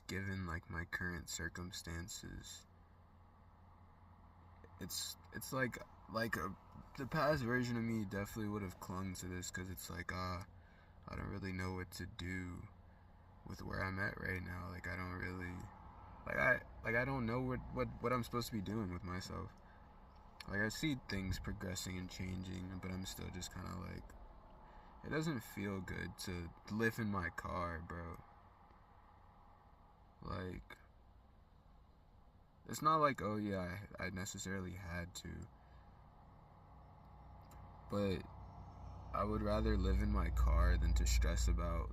given like my current circumstances, it's like the past version of me definitely would have clung to this because it's like I don't really know what to do with where I'm at right now. Like I don't really I don't know what I'm supposed to be doing with myself. Like I see things progressing and changing, but I'm still just kind of like it doesn't feel good to live in my car, bro. Like it's not like oh yeah I necessarily had to, but I would rather live in my car than to stress about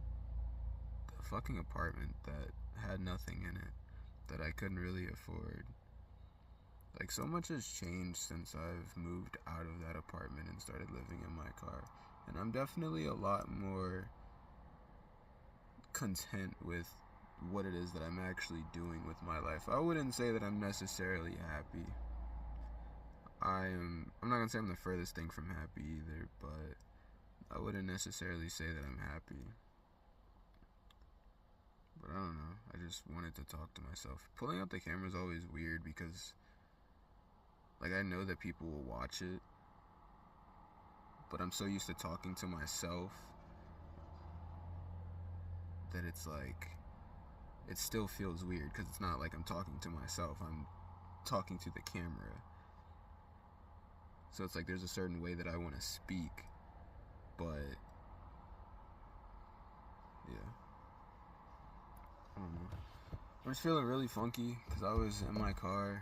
a fucking apartment that had nothing in it that I couldn't really afford. Like so much has changed since I've moved out of that apartment and started living in my car. And I'm definitely a lot more content with what it is that I'm actually doing with my life. I wouldn't say that I'm necessarily happy. I'm not gonna say I'm the furthest thing from happy either, but I wouldn't necessarily say that I'm happy. But I don't know. I just wanted to talk to myself. Pulling up the camera is always weird because like I know that people will watch it, but I'm so used to talking to myself that it's like it still feels weird because it's not like I'm talking to myself. I'm talking to the camera. So it's like there's a certain way that I want to speak, but yeah, I don't know. I'm just feeling really funky because I was in my car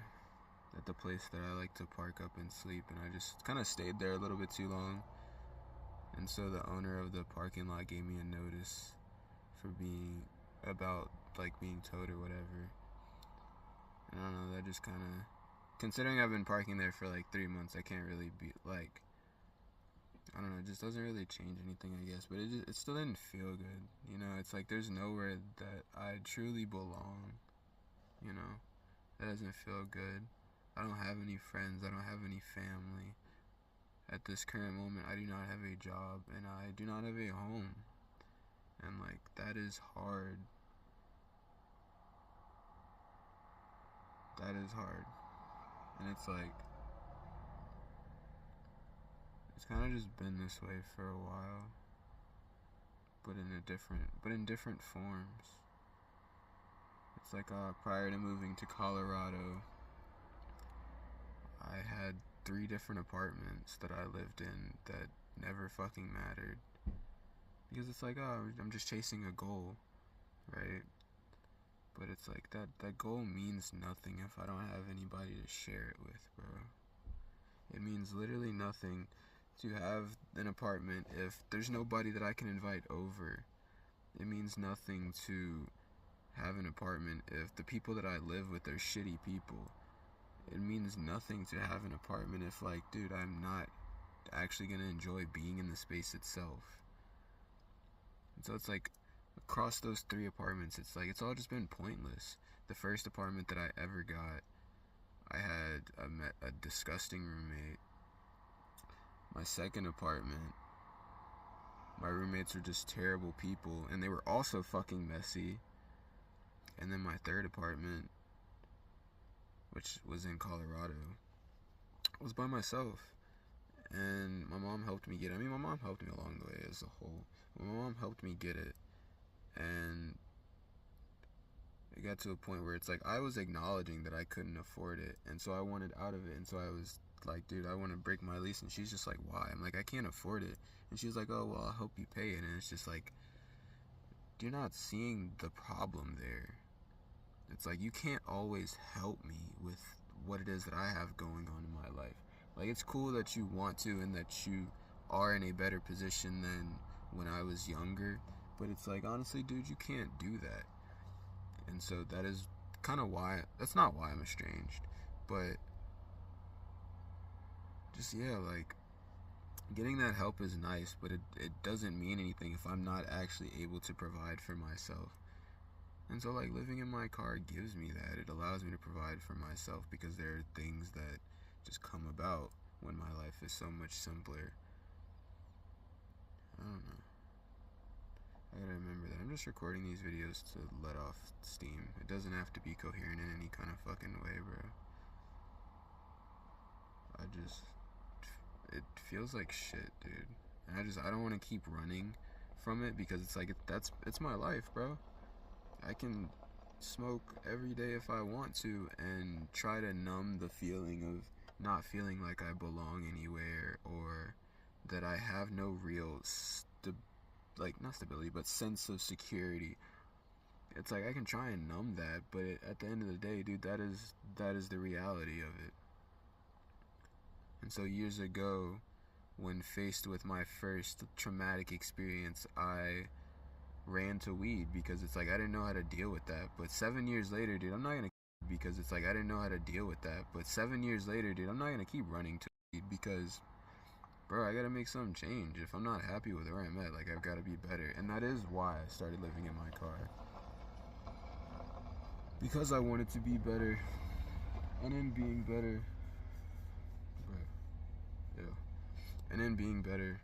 at the place that I like to park up and sleep, and I just kind of stayed there a little bit too long. And so the owner of the parking lot gave me a notice for being about like being towed or whatever. And I don't know, that just kind of considering I've been parking there for like 3 months, I can't really be like I don't know, it just doesn't really change anything, I guess. But it still didn't feel good, you know. It's like there's nowhere that I truly belong, you know. That doesn't feel good. I don't have any friends. I don't have any family. At this current moment, I do not have a job, and I do not have a home. And like that is hard. That is hard. And it's like it's kind of just been this way for a while, but in different forms. It's like prior to moving to Colorado, I had 3 different apartments that I lived in that never fucking mattered because it's like I'm just chasing a goal, right? But it's like that goal means nothing if I don't have anybody to share it with, bro. It means literally nothing to have an apartment if there's nobody that I can invite over. It means nothing to have an apartment if the people that I live with are shitty people. It means nothing to have an apartment if like, dude, I'm not actually gonna enjoy being in the space itself. And so it's like across those 3 apartments, it's like it's all just been pointless. The first apartment that I ever got, I had a disgusting roommate. My second apartment, my roommates were just terrible people, and they were also fucking messy. And then my third apartment, which was in Colorado, was by myself. And my mom helped me get it. I mean, my mom helped me along the way as a whole. My mom helped me get it. And it got to a point where it's like I was acknowledging that I couldn't afford it. And so I wanted out of it. And so I was like, dude, I want to break my lease. And she's just like, why? I'm like, I can't afford it. And she's like, oh, well, I'll help you pay it. And it's just like, you're not seeing the problem there. It's like you can't always help me with what it is that I have going on in my life. Like it's cool that you want to and that you are in a better position than when I was younger, but it's like honestly, dude, you can't do that. And so that is kind of why that's not why I'm estranged, but just yeah, like getting that help is nice, but it doesn't mean anything if I'm not actually able to provide for myself. And so, like, living in my car gives me that. It allows me to provide for myself because there are things that just come about when my life is so much simpler. I don't know. gotta remember that. I'm just recording these videos to let off steam. It doesn't have to be coherent in any kind of fucking way, bro. It feels like shit, dude. And I don't want to keep running from it because it's like, it's my life, bro. I can smoke every day if I want to and try to numb the feeling of not feeling like I belong anywhere, or that I have no real not stability, but sense of security. It's like I can try and numb that, but at the end of the day, dude, that is the reality of it. And so years ago, when faced with my first traumatic experience, I ran to weed because it's like I didn't know how to deal with that. But 7 years later, dude, I'm not gonna because it's like I didn't know how to deal with that. But 7 years later, dude, I'm not gonna keep running to weed because, bro, I gotta make some change. If I'm not happy with where I'm at, like, I've gotta be better. And that is why I started living in my car. Because I wanted to be better. And in being better, bro, yeah. And in being better,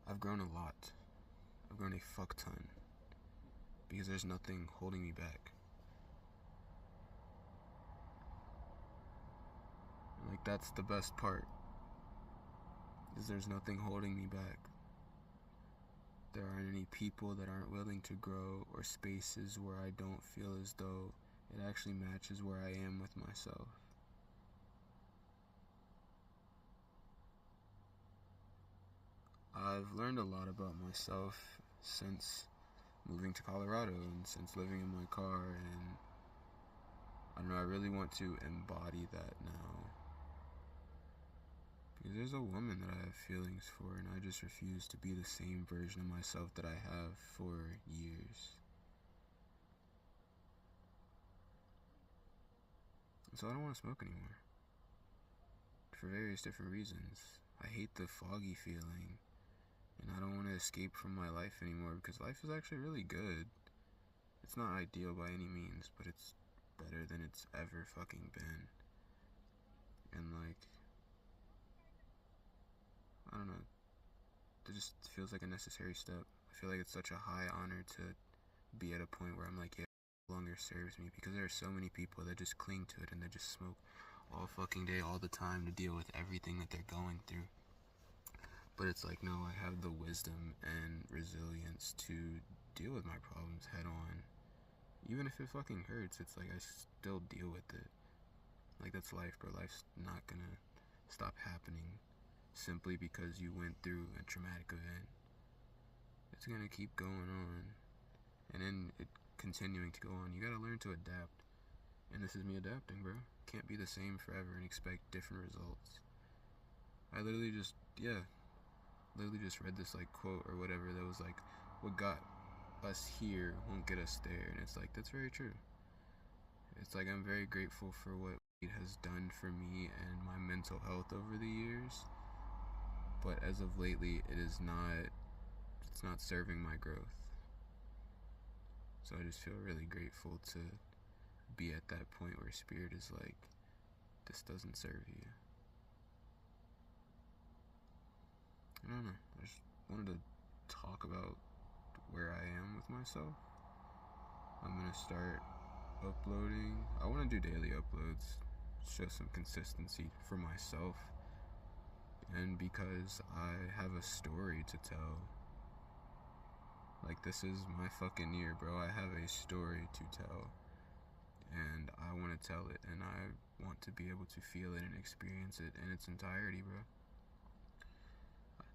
I've grown a lot. I've grown a fuck ton. Because there's nothing holding me back. Like, that's the best part. Is there's nothing holding me back. There aren't any people that aren't willing to grow, or spaces where I don't feel as though it actually matches where I am with myself. I've learned a lot about myself since moving to Colorado and since living in my car, and I don't know, I really want to embody that now. Because there's a woman that I have feelings for, and I just refuse to be the same version of myself that I have for years. And so I don't want to smoke anymore. For various different reasons. I hate the foggy feeling, and I don't want to escape from my life anymore because life is actually really good. It's not ideal by any means, but it's better than it's ever fucking been. And like, I don't know, it just feels like a necessary step. I feel like it's such a high honor to be at a point where I'm like, yeah, it no longer serves me, because there are so many people that just cling to it and they just smoke all fucking day, all the time, to deal with everything that they're going through. But it's like, no, I have the wisdom and resilience to deal with my problems head on. Even if it fucking hurts, it's like I still deal with it. Like, that's life, bro. Life's not gonna stop happening simply because you went through a traumatic event. It's gonna keep going on. And in it continuing to go on, you gotta learn to adapt. And this is me adapting, bro. Can't be the same forever and expect different results. I literally just read this like quote or whatever that was like, what got us here won't get us there. And it's like, that's very true. It's like, I'm very grateful for what it has done for me and my mental health over the years, but as of lately, it's not serving my growth. So I just feel really grateful to be at that point where spirit is like, this doesn't serve you. I don't know, I just wanted to talk about where I am with myself. I'm gonna start uploading. I want to do daily uploads, show some consistency for myself, and because I have a story to tell. Like, this is my fucking year, bro. I have a story to tell, and I want to tell it, and I want to be able to feel it and experience it in its entirety, bro.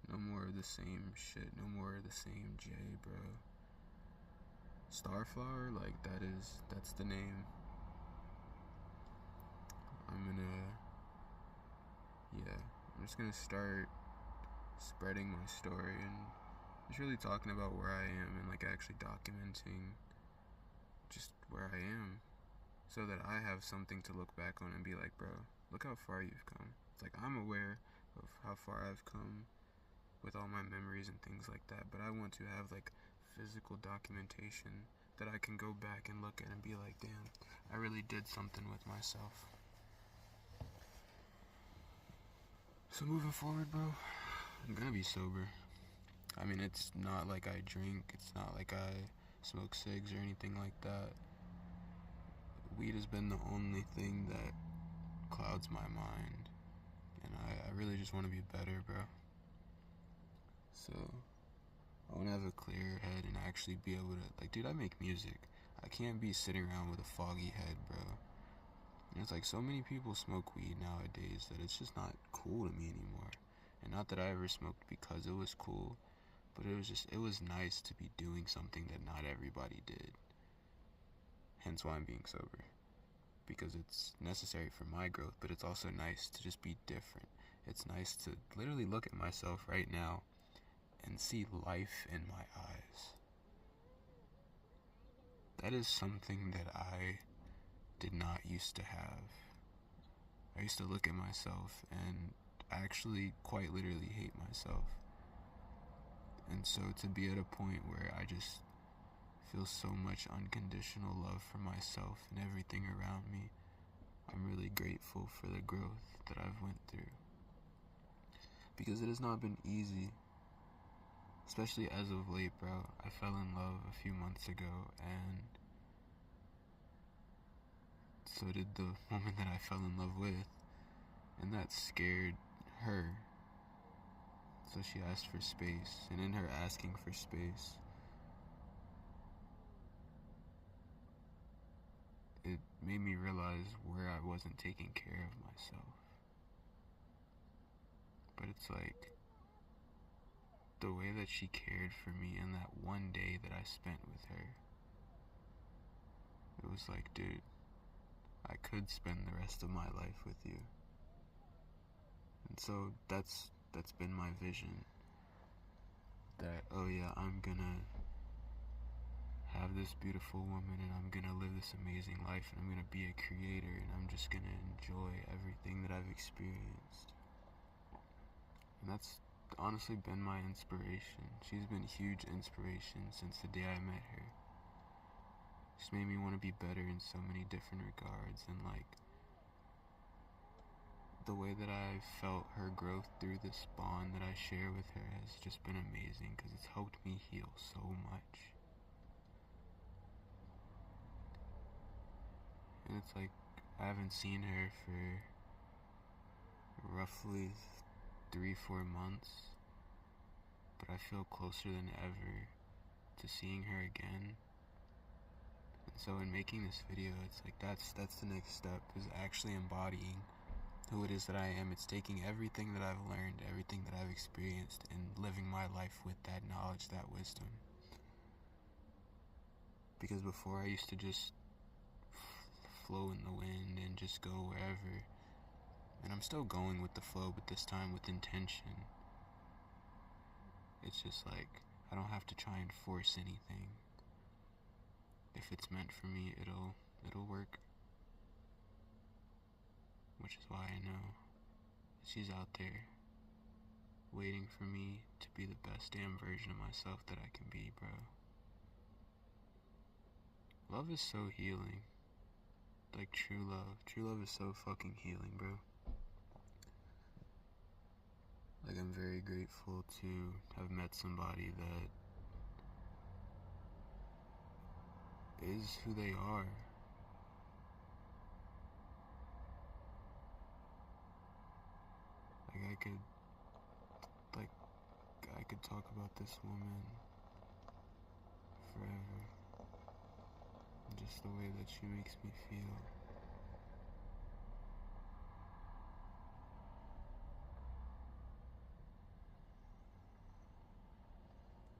No more of the same shit, no more of the same J, bro. Starflower, like, that's the name. I'm just gonna start spreading my story and just really talking about where I am and like actually documenting just where I am, so that I have something to look back on and be like, bro, look how far you've come. It's like, I'm aware of how far I've come with all my memories and things like that, but I want to have like physical documentation that I can go back and look at and be like, damn, I really did something with myself. So moving forward, bro, I'm gonna be sober. I mean, it's not like I drink, it's not like I smoke cigs or anything like that. Weed has been the only thing that clouds my mind, and I really just want to be better, bro. So, I want to have a clear head and actually be able to, like, dude, I make music. I can't be sitting around with a foggy head, bro. And it's like so many people smoke weed nowadays that it's just not cool to me anymore. And not that I ever smoked because it was cool, but it was nice to be doing something that not everybody did. Hence why I'm being sober. Because it's necessary for my growth, but it's also nice to just be different. It's nice to literally look at myself right now and see life in my eyes. That is something that I did not used to have. I used to look at myself and actually quite literally hate myself. And so to be at a point where I just feel so much unconditional love for myself and everything around me, I'm really grateful for the growth that I've went through. Because it has not been easy. Especially as of late, bro. I fell in love a few months ago, and so did the woman that I fell in love with, and that scared her. So she asked for space, and in her asking for space, it made me realize where I wasn't taking care of myself. But it's like, the way that she cared for me in that one day that I spent with her, it was like, dude, I could spend the rest of my life with you. And so that's been my vision. That, oh yeah, I'm gonna have this beautiful woman and I'm gonna live this amazing life and I'm gonna be a creator and I'm just gonna enjoy everything that I've experienced. And that's honestly been my inspiration. She's been a huge inspiration since the day I met her. She's made me want to be better in so many different regards, and like the way that I felt her growth through this bond that I share with her has just been amazing because it's helped me heal so much. And it's like I haven't seen her for roughly 3-4 months, but I feel closer than ever to seeing her again. And so in making this video, it's like that's the next step, is actually embodying who it is that I am. It's taking everything that I've learned, everything that I've experienced, and living my life with that knowledge, that wisdom. Because before I used to just flow in the wind and just go wherever. And I'm still going with the flow, but this time with intention. It's just like, I don't have to try and force anything. If it's meant for me, it'll work. Which is why I know she's out there waiting for me to be the best damn version of myself that I can be, bro. Love is so healing. Like true love. True love is so fucking healing, bro. Like, I'm very grateful to have met somebody that is who they are. Like, I could talk about this woman forever. Just the way that she makes me feel.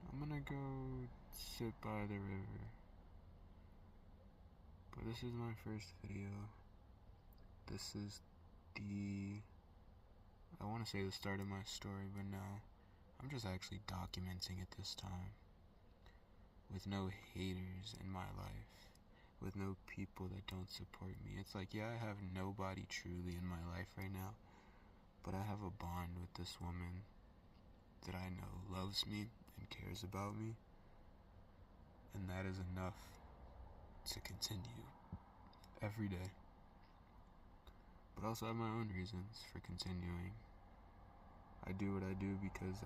I'm gonna go sit by the river. But this is my first video. This is I want to say the start of my story, but no. I'm just actually documenting it this time. With no haters in my life. With no people that don't support me. It's like, yeah, I have nobody truly in my life right now. But I have a bond with this woman that I know loves me and cares about me. And that is enough to continue every day. But also I have my own reasons for continuing. I do what I do because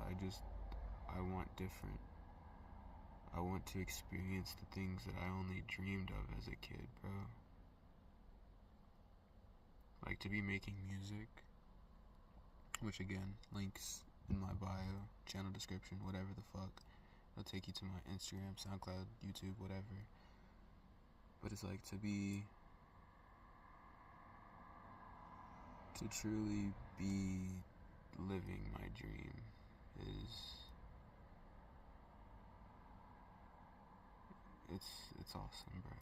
I want different. I want to experience the things that I only dreamed of as a kid, bro. Like to be making music, which again, links in my bio, channel description, whatever the fuck. It'll take you to my Instagram, SoundCloud, YouTube, whatever. But it's like to truly be living my dream is, it's awesome, bro.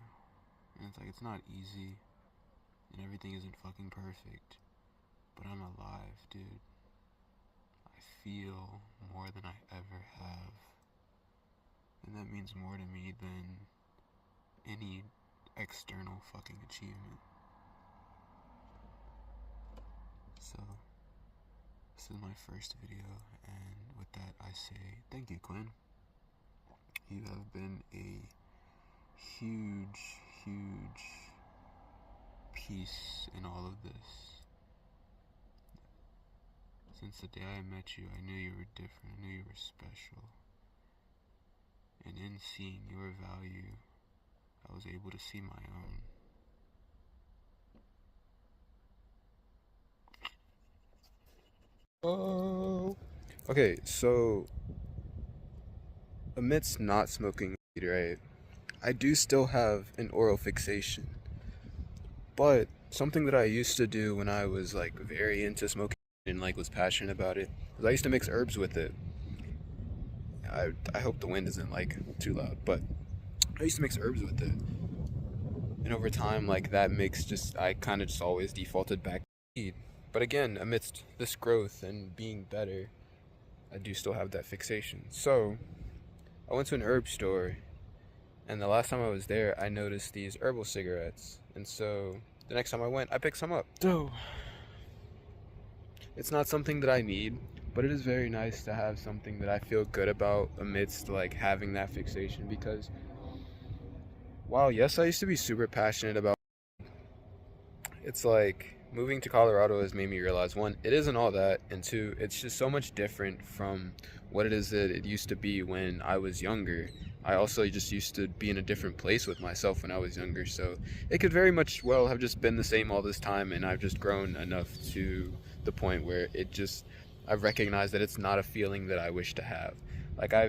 And it's like, it's not easy, and everything isn't fucking perfect, but I'm alive, dude. I feel more than I ever have, and that means more to me than any external fucking achievement. So, this is my first video, and with that I say thank you, Quinn. You have been a huge piece in all of this. Since the day I met you, I knew you were different, I knew you were special. And in seeing your value, I was able to see my own. Oh. Okay, so amidst not smoking weed, right, I do still have an oral fixation. But something that I used to do when I was like very into smoking and like was passionate about it was I used to mix herbs with it. I hope the wind isn't like too loud, but I used to mix herbs with it. And over time, like that mix I kind of just always defaulted back to weed. But again, amidst this growth and being better, I do still have that fixation. So I went to an herb store, and the last time I was there, I noticed these herbal cigarettes. And so the next time I went, I picked some up. So it's not something that I need, but it is very nice to have something that I feel good about amidst like having that fixation, because while yes, I used to be super passionate about, it's like moving to Colorado has made me realize, one, it isn't all that, and two, it's just so much different from what it is that it used to be when I was younger. I also just used to be in a different place with myself when I was younger, so it could very much well have just been the same all this time, and I've just grown enough to the point where I've recognized that it's not a feeling that I wish to have. Like I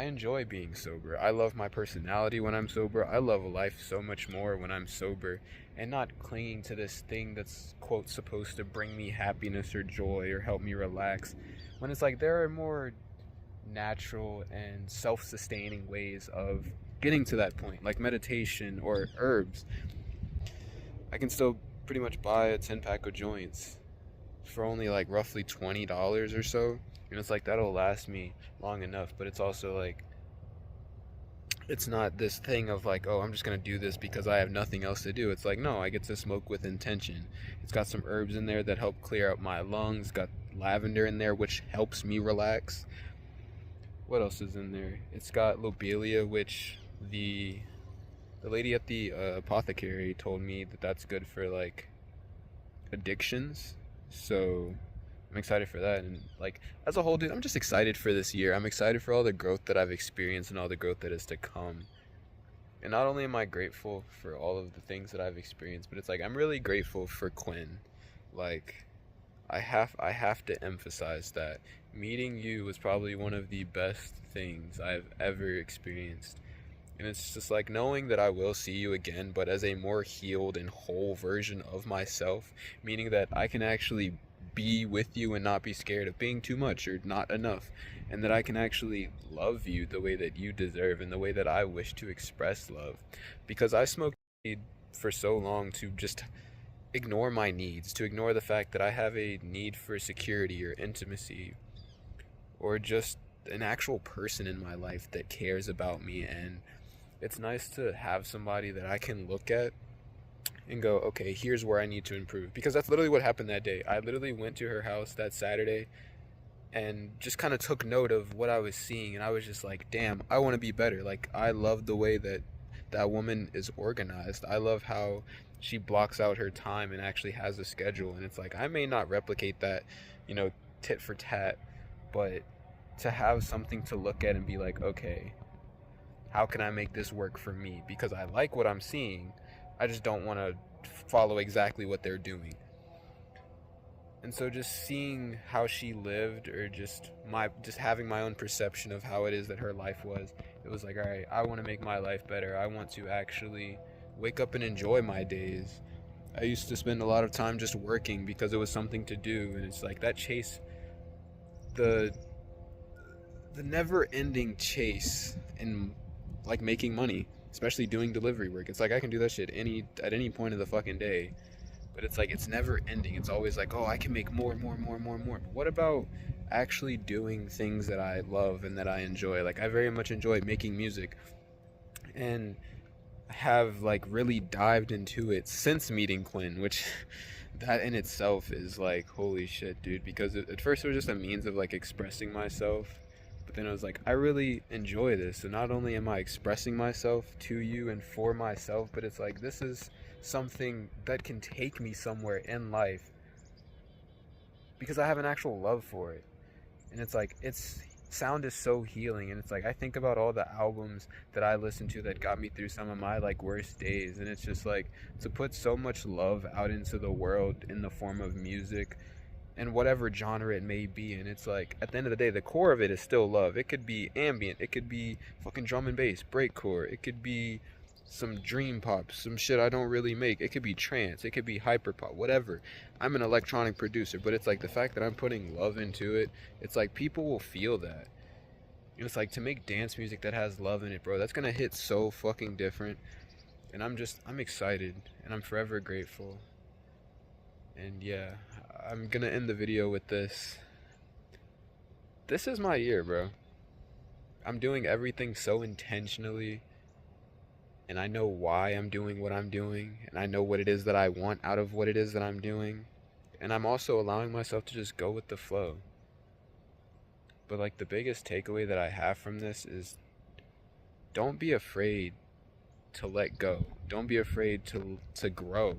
enjoy being sober. I love my personality when I'm sober. I love life so much more when I'm sober, and not clinging to this thing that's, quote, supposed to bring me happiness or joy or help me relax, when it's like there are more natural and self-sustaining ways of getting to that point, like meditation or herbs. I can still pretty much buy a 10-pack of joints for only like roughly $20 or so, and it's like that'll last me long enough. But it's also like, it's not this thing of like, oh, I'm just gonna do this because I have nothing else to do. It's like, no, I get to smoke with intention. It's got some herbs in there that help clear out my lungs, got lavender in there which helps me relax. What else is in there? It's got lobelia, which the lady at the apothecary told me that that's good for like addictions. So I'm excited for that. And like as a whole, dude, I'm just excited for this year. I'm excited for all the growth that I've experienced and all the growth that is to come. And not only am I grateful for all of the things that I've experienced, but it's like I'm really grateful for Quinn. Like I have to emphasize that meeting you was probably one of the best things I've ever experienced. And it's just like knowing that I will see you again, but as a more healed and whole version of myself, meaning that I can actually be with you and not be scared of being too much or not enough, and that I can actually love you the way that you deserve and the way that I wish to express love. Because I smoked weed for so long to just ignore my needs, to ignore the fact that I have a need for security or intimacy, or just an actual person in my life that cares about me. And it's nice to have somebody that I can look at and go, okay, here's where I need to improve. Because that's literally what happened that day. I literally went to her house that Saturday and just kind of took note of what I was seeing, and I was just like, damn, I want to be better. Like, I love the way that that woman is organized. I love how she blocks out her time and actually has a schedule. And it's like, I may not replicate that, tit for tat, but to have something to look at and be like, okay, how can I make this work for me? Because I like what I'm seeing, I just don't want to follow exactly what they're doing. And so just seeing how she lived, or just having my own perception of how it is that her life was, it was like, all right, I want to make my life better. I want to actually wake up and enjoy my days. I used to spend a lot of time just working because it was something to do, and it's like that chase, the never-ending chase in like making money, especially doing delivery work. It's like I can do that shit at any point of the fucking day. But it's like, it's never ending. It's always like, oh, I can make more. But what about actually doing things that I love and that I enjoy? Like, I very much enjoy making music, and have like really dived into it since meeting Quinn, which that in itself is like, holy shit, dude. Because at first it was just a means of like expressing myself, but then I was like, I really enjoy this. So not only am I expressing myself to you and for myself, but it's like, this is something that can take me somewhere in life because I have an actual love for it. And it's like, sound is so healing, and it's like, I think about all the albums that I listened to that got me through some of my like worst days, and it's just like, to put so much love out into the world in the form of music and whatever genre it may be. And it's like, at the end of the day, the core of it is still love. It could be ambient, it could be fucking drum and bass, breakcore, it could be some dream pop, some shit I don't really make. It could be trance, it could be hyper pop, whatever. I'm an electronic producer, but it's like the fact that I'm putting love into it, it's like people will feel that. And it's like, to make dance music that has love in it, bro, that's gonna hit so fucking different. And I'm excited, and I'm forever grateful. And yeah, I'm gonna end the video with this. This is my year, bro. I'm doing everything so intentionally, and I know why I'm doing what I'm doing, and I know what it is that I want out of what it is that I'm doing, and I'm also allowing myself to just go with the flow. But like, the biggest takeaway that I have from this is, don't be afraid to let go. Don't be afraid to grow.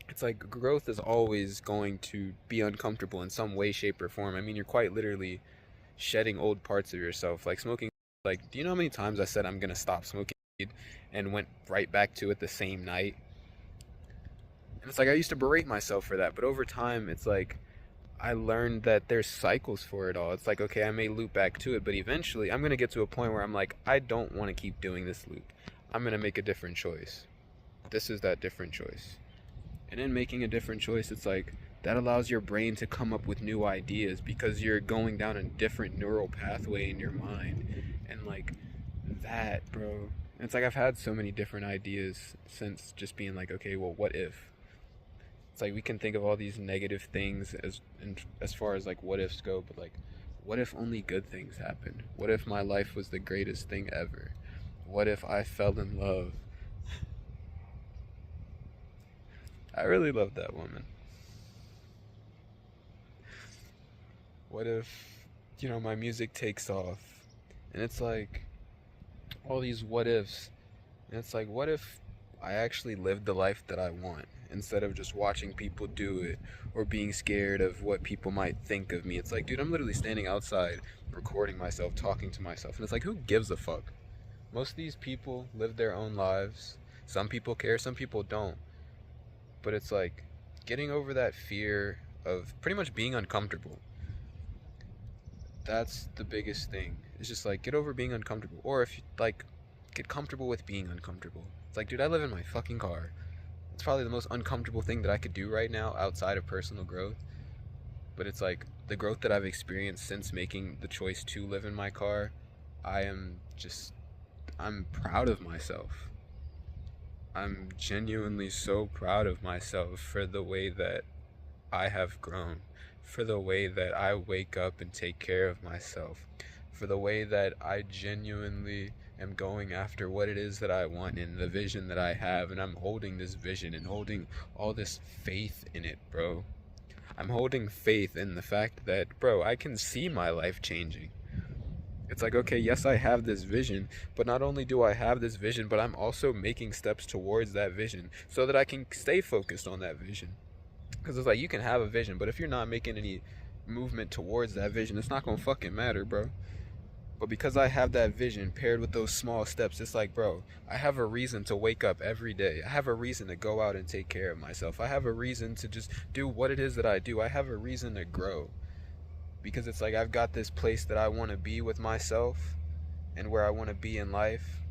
It's like, growth is always going to be uncomfortable in some way, shape, or form. I mean, you're quite literally shedding old parts of yourself. Like smoking, like, do you know how many times I said I'm gonna stop smoking and went right back to it the same night? And it's like, I used to berate myself for that, but over time, it's like, I learned that there's cycles for it all. It's like, okay, I may loop back to it, but eventually I'm going to get to a point where I'm like, I don't want to keep doing this loop. I'm going to make a different choice. This is that different choice. And in making a different choice, it's like, that allows your brain to come up with new ideas, because you're going down a different neural pathway in your mind. And like, that, bro. And it's like, I've had so many different ideas since just being like, okay, well, what if? It's like, we can think of all these negative things as far as like what ifs go, but like, what if only good things happened? What if my life was the greatest thing ever? What if I fell in love? I really love that woman. What if, my music takes off? And it's like, all these what ifs. And it's like, what if I actually lived the life that I want, instead of just watching people do it or being scared of what people might think of me? It's like, dude, I'm literally standing outside recording myself, talking to myself, and it's like, who gives a fuck? Most of these people live their own lives. Some people care, some people don't. But it's like, getting over that fear of pretty much being uncomfortable. That's the biggest thing. It's just like, get over being uncomfortable. Or if you like, get comfortable with being uncomfortable. It's like, dude, I live in my fucking car. It's probably the most uncomfortable thing that I could do right now outside of personal growth. But it's like, the growth that I've experienced since making the choice to live in my car, I'm proud of myself. I'm genuinely so proud of myself for the way that I have grown, for the way that I wake up and take care of myself, for the way that I genuinely am going after what it is that I want and the vision that I have, and I'm holding this vision and holding all this faith in it, bro. I'm holding faith in the fact that, bro, I can see my life changing. It's like, okay, yes, I have this vision, but not only do I have this vision, but I'm also making steps towards that vision so that I can stay focused on that vision. Because it's like, you can have a vision, but if you're not making any movement towards that vision, it's not gonna fucking matter, bro. But because I have that vision paired with those small steps, it's like, bro, I have a reason to wake up every day. I have a reason to go out and take care of myself. I have a reason to just do what it is that I do. I have a reason to grow. Because it's like I've got this place that I want to be with myself and where I want to be in life.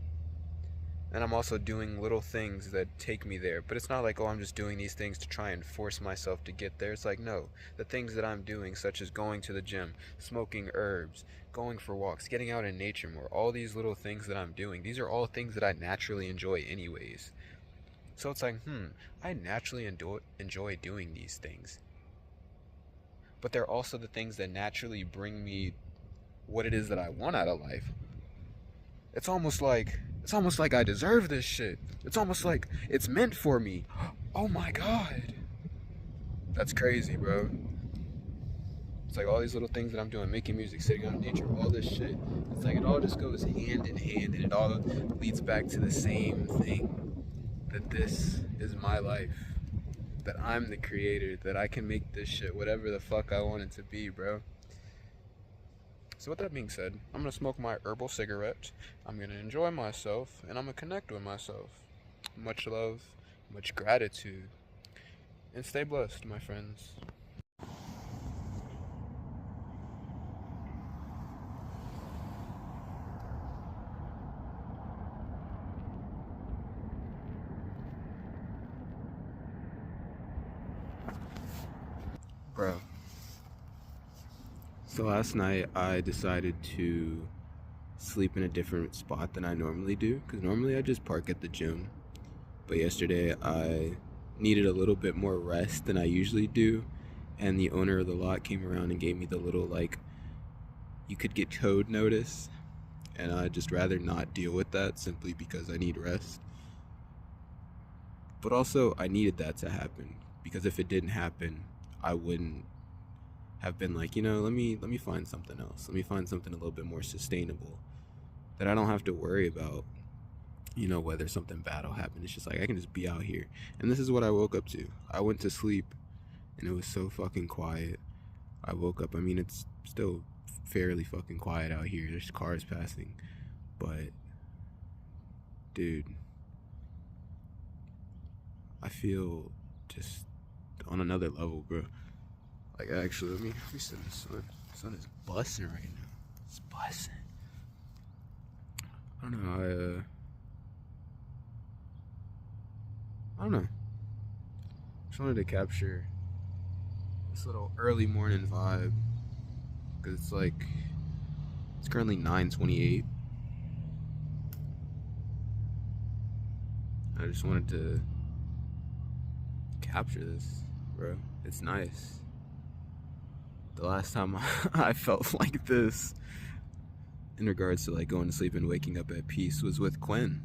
And I'm also doing little things that take me there. But it's not like, oh, I'm just doing these things to try and force myself to get there. It's like, no, the things that I'm doing, such as going to the gym, smoking herbs, going for walks, getting out in nature more, all these little things that I'm doing, these are all things that I naturally enjoy anyways. So it's like, I naturally enjoy doing these things. But they're also the things that naturally bring me what it is that I want out of life. It's almost like I deserve this shit. It's almost like it's meant for me. Oh my god. That's crazy, bro. It's like all these little things that I'm doing, making music, sitting out in nature, all this shit. It's like it all just goes hand in hand, and it all leads back to the same thing. That this is my life. That I'm the creator. That I can make this shit whatever the fuck I want it to be, bro. So with that being said, I'm going to smoke my herbal cigarette, I'm going to enjoy myself, and I'm going to connect with myself. Much love, much gratitude, and stay blessed, my friends. Bro. So last night I decided to sleep in a different spot than I normally do, because normally I just park at the gym. But yesterday I needed a little bit more rest than I usually do, and the owner of the lot came around and gave me the little, like, you could get code notice, and I'd just rather not deal with that simply because I need rest. But also I needed that to happen, because if it didn't happen, I wouldn't have been like, let me find something else. Let me find something a little bit more sustainable that I don't have to worry about, whether something bad will happen. It's just like I can just be out here. And this is what I woke up to. I went to sleep and it was so fucking quiet. I woke up, it's still fairly fucking quiet out here. There's cars passing. But dude, I feel just on another level, bro. Like, actually, let me sit in the sun. The sun is busting right now. It's busting. I don't know. I don't know. Just wanted to capture this little early morning vibe, because it's currently 9:28. I just wanted to capture this, bro. It's nice. The last time I felt like this in regards to going to sleep and waking up at peace was with Quinn.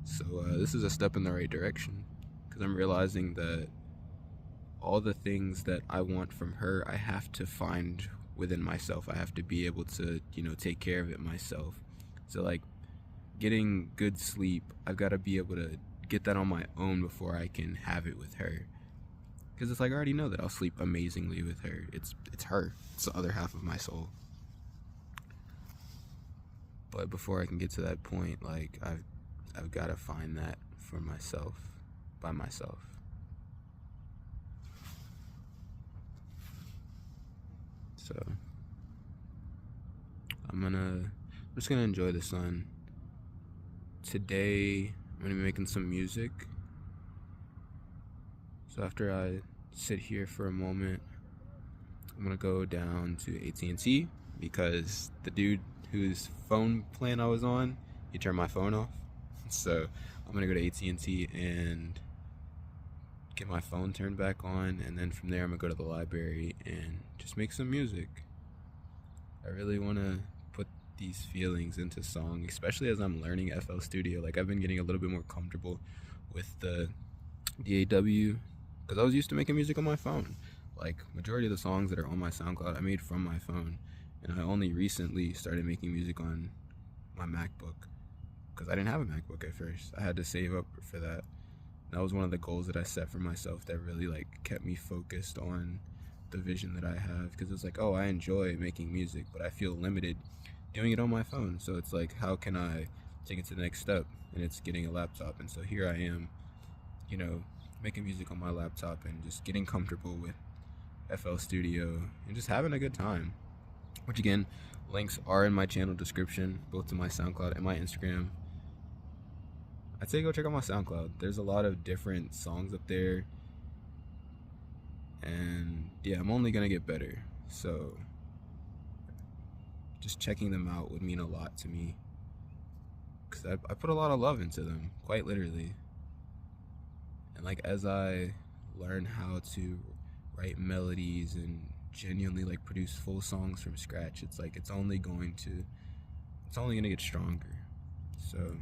So this is a step in the right direction, because I'm realizing that all the things that I want from her, I have to find within myself. I have to be able to, take care of it myself. So getting good sleep, I've got to be able to get that on my own before I can have it with her. Because it's I already know that I'll sleep amazingly with her. It's her. It's the other half of my soul. But before I can get to that point, I've got to find that for myself, by myself. So I'm just gonna enjoy the sun. Today I'm gonna be making some music. So after I sit here for a moment, I'm gonna go down to AT&T, because the dude whose phone plan I was on, he turned my phone off. So I'm gonna go to AT&T and get my phone turned back on, and then from there I'm gonna go to the library and just make some music. I really wanna put these feelings into song, especially as I'm learning FL Studio. I've been getting a little bit more comfortable with the DAW, because I was used to making music on my phone. Majority of the songs that are on my SoundCloud I made from my phone, and I only recently started making music on my MacBook, because I didn't have a MacBook at first. I had to save up for that. That was one of the goals that I set for myself that really kept me focused on the vision that I have, because it's like, oh, I enjoy making music, but I feel limited doing it on my phone. So it's like, how can I take it to the next step? And it's getting a laptop. And so here I am, you know, making music on my laptop and just getting comfortable with FL Studio and just having a good time. Which again, links are in my channel description, both to my SoundCloud and my Instagram. I'd say go check out my SoundCloud. There's a lot of different songs up there. And yeah, I'm only gonna get better. So just checking them out would mean a lot to me, because I put a lot of love into them, quite literally. And like, as I learn how to write melodies and genuinely like produce full songs from scratch, it's like it's only gonna get stronger. So